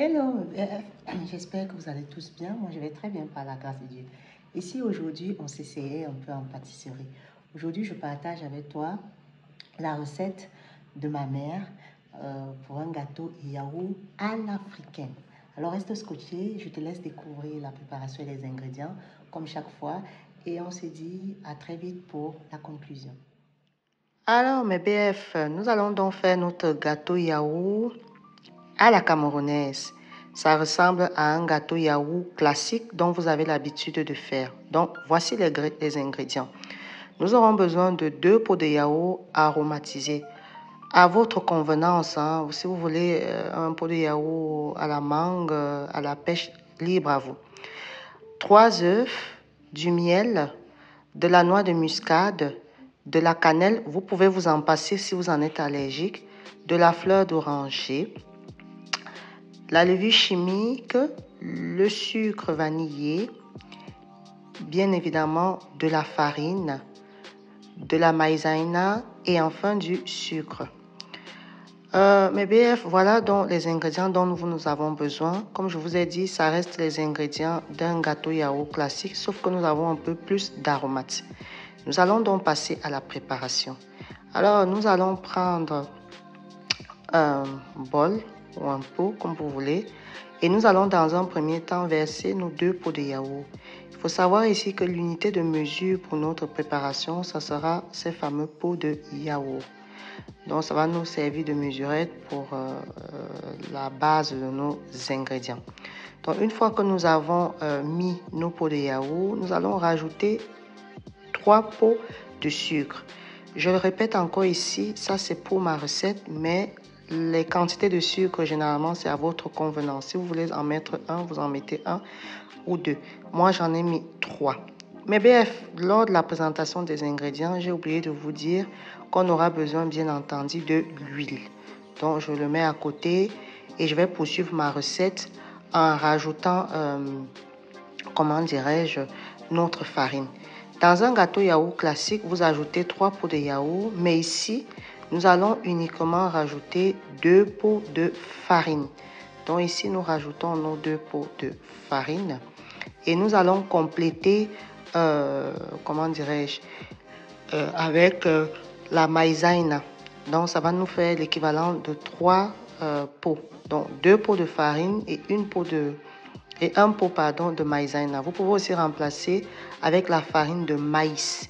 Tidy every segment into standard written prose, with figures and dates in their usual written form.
Hello, j'espère que vous allez tous bien. Moi, je vais très bien par la grâce de Dieu. Ici, aujourd'hui, on s'essayait un peu en pâtisserie. Aujourd'hui, je partage avec toi la recette de ma mère pour un gâteau yaourt à l'africaine. Alors, reste scotché, je te laisse découvrir la préparation et les ingrédients, comme chaque fois. Et on se dit à très vite pour la conclusion. Alors, mes BF, nous allons donc faire notre gâteau yaourt à la camerounaise. Ça ressemble à un gâteau yaourt classique dont vous avez l'habitude de faire. Donc, voici les ingrédients. Nous aurons besoin de 2 pots de yaourt aromatisés. À votre convenance, hein, si vous voulez un pot de yaourt à la mangue, à la pêche, libre à vous. 3 œufs, du miel, de la noix de muscade, de la cannelle, vous pouvez vous en passer si vous en êtes allergique, de la fleur d'oranger, la levure chimique, le sucre vanillé, bien évidemment de la farine, de la maïzena et enfin du sucre. Mes BF, voilà donc les ingrédients dont nous avons besoin. Comme je vous ai dit, ça reste les ingrédients d'un gâteau yaourt classique, sauf que nous avons un peu plus d'aromates. Nous allons donc passer à la préparation. Alors, nous allons prendre un bol ou un pot, comme vous voulez. Et nous allons dans un premier temps verser nos 2 pots de yaourt. Il faut savoir ici que l'unité de mesure pour notre préparation, ça sera ces fameux pots de yaourt. Donc, ça va nous servir de mesurette pour la base de nos ingrédients. Donc, une fois que nous avons mis nos pots de yaourt, nous allons rajouter 3 pots de sucre. Je le répète encore ici, ça c'est pour ma recette, mais les quantités de sucre, généralement, c'est à votre convenance. Si vous voulez en mettre un, vous en mettez 1 ou 2. Moi, j'en ai mis 3. Mais bref, lors de la présentation des ingrédients, j'ai oublié de vous dire qu'on aura besoin, bien entendu, de l'huile. Donc, je le mets à côté et je vais poursuivre ma recette en rajoutant, comment dirais-je, notre farine. Dans un gâteau yaourt classique, vous ajoutez 3 pots de yaourt, mais ici, nous allons uniquement rajouter 2 pots de farine. Donc ici, nous rajoutons nos 2 pots de farine et nous allons compléter, comment dirais-je, avec la maïzena. Donc ça va nous faire l'équivalent de 3 pots. Donc 2 pots de farine et un pot de maïzena. Vous pouvez aussi remplacer avec la farine de maïs.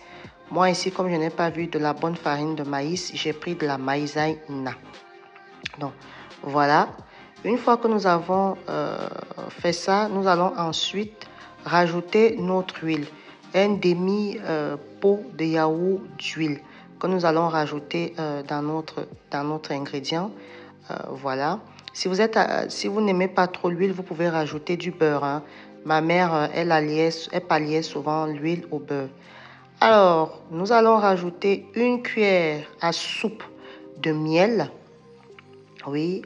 Moi ici, comme je n'ai pas vu de la bonne farine de maïs, j'ai pris de la maïzena. Donc voilà. Une fois que nous avons fait ça, nous allons ensuite rajouter notre huile. Un demi pot de yaourt d'huile que nous allons rajouter dans notre ingrédient. Voilà. Si vous n'aimez pas trop l'huile, vous pouvez rajouter du beurre. Hein. Ma mère, elle palliait souvent l'huile au beurre. Alors, nous allons rajouter 1 cuillère à soupe de miel. Oui,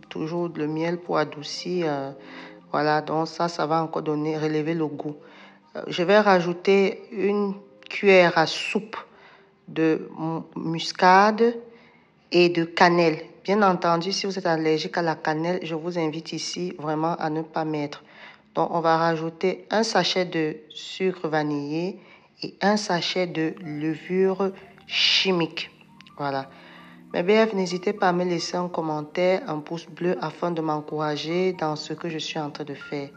toujours le miel pour adoucir. Voilà, donc ça va encore relever le goût. Je vais rajouter 1 cuillère à soupe de muscade et de cannelle. Bien entendu, si vous êtes allergique à la cannelle, je vous invite ici vraiment à ne pas mettre. Donc, on va rajouter 1 sachet de sucre vanillé et 1 sachet de levure chimique. Voilà. Mes BF, n'hésitez pas à me laisser un commentaire, un pouce bleu afin de m'encourager dans ce que je suis en train de faire.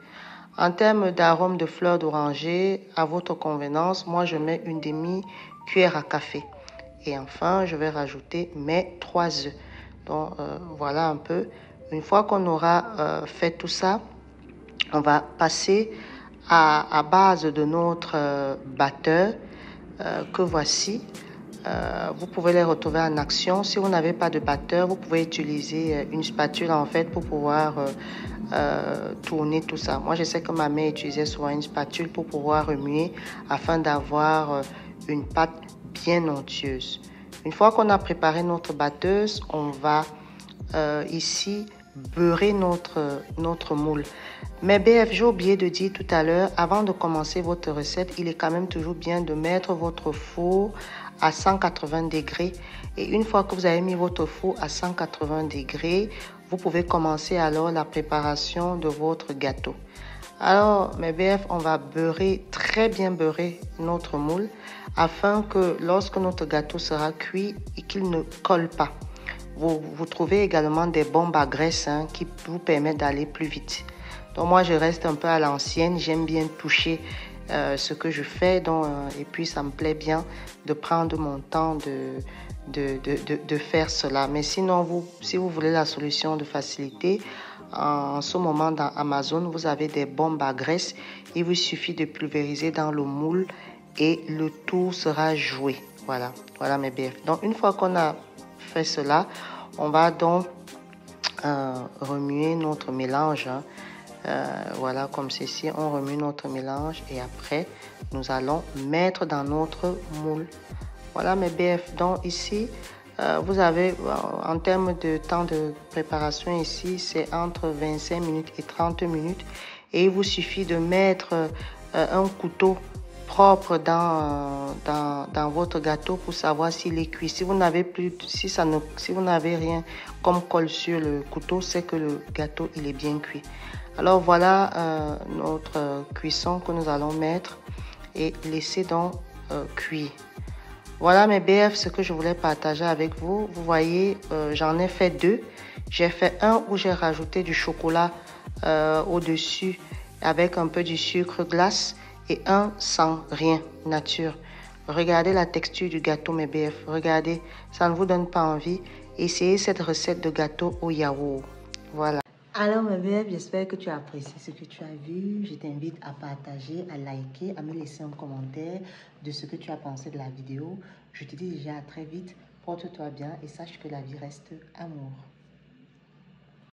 En termes d'arôme de fleur d'oranger, à votre convenance, moi je mets 1 demi-cuillère à café. Et enfin, je vais rajouter mes 3 œufs. Donc voilà un peu. Une fois qu'on aura fait tout ça, on va passer à base de notre batteur que voici. Vous pouvez les retrouver en action. Si vous n'avez pas de batteur, vous pouvez utiliser une spatule en fait pour pouvoir tourner tout ça. Moi, je sais que ma mère utilisait souvent une spatule pour pouvoir remuer afin d'avoir une pâte bien onctueuse. Une fois qu'on a préparé notre batteuse, on va ici beurrer notre moule. Mais BF, j'ai oublié de dire tout à l'heure, avant de commencer votre recette, il est quand même toujours bien de mettre votre four à 180 degrés. Et une fois que vous avez mis votre four à 180 degrés, vous pouvez commencer alors la préparation de votre gâteau. Alors, mes BF, on va beurrer, très bien beurrer notre moule afin que lorsque notre gâteau sera cuit et qu'il ne colle pas. Vous trouvez également des bombes à graisse qui vous permettent d'aller plus vite. Donc moi, je reste un peu à l'ancienne. J'aime bien toucher ce que je fais. Et puis, ça me plaît bien de prendre mon temps de faire cela. Mais sinon, si vous voulez la solution de facilité, en ce moment dans Amazon, vous avez des bombes à graisse. Il vous suffit de pulvériser dans le moule et le tout sera joué. Voilà, voilà mes BF. Donc, une fois qu'on a fait cela, on va donc remuer notre mélange. Voilà, comme ceci, on remue notre mélange et après, nous allons mettre dans notre moule. Voilà mes BF. Donc ici, vous avez, en termes de temps de préparation ici, c'est entre 25 minutes et 30 minutes. Et il vous suffit de mettre un couteau propre dans votre gâteau pour savoir s'il est cuit. Si vous n'avez plus, si vous n'avez rien comme colle sur le couteau, c'est que le gâteau il est bien cuit. Alors voilà notre cuisson que nous allons mettre et laisser donc cuire. Voilà mes BF, ce que je voulais partager avec vous. Vous voyez, j'en ai fait deux. J'ai fait un où j'ai rajouté du chocolat au-dessus avec un peu du sucre glace et un sans rien, nature. Regardez la texture du gâteau mes BF. Regardez, ça ne vous donne pas envie. Essayez cette recette de gâteau au yaourt. Voilà. Alors, ma belle, j'espère que tu as apprécié ce que tu as vu. Je t'invite à partager, à liker, à me laisser un commentaire de ce que tu as pensé de la vidéo. Je te dis déjà à très vite. Porte-toi bien et sache que la vie reste amour.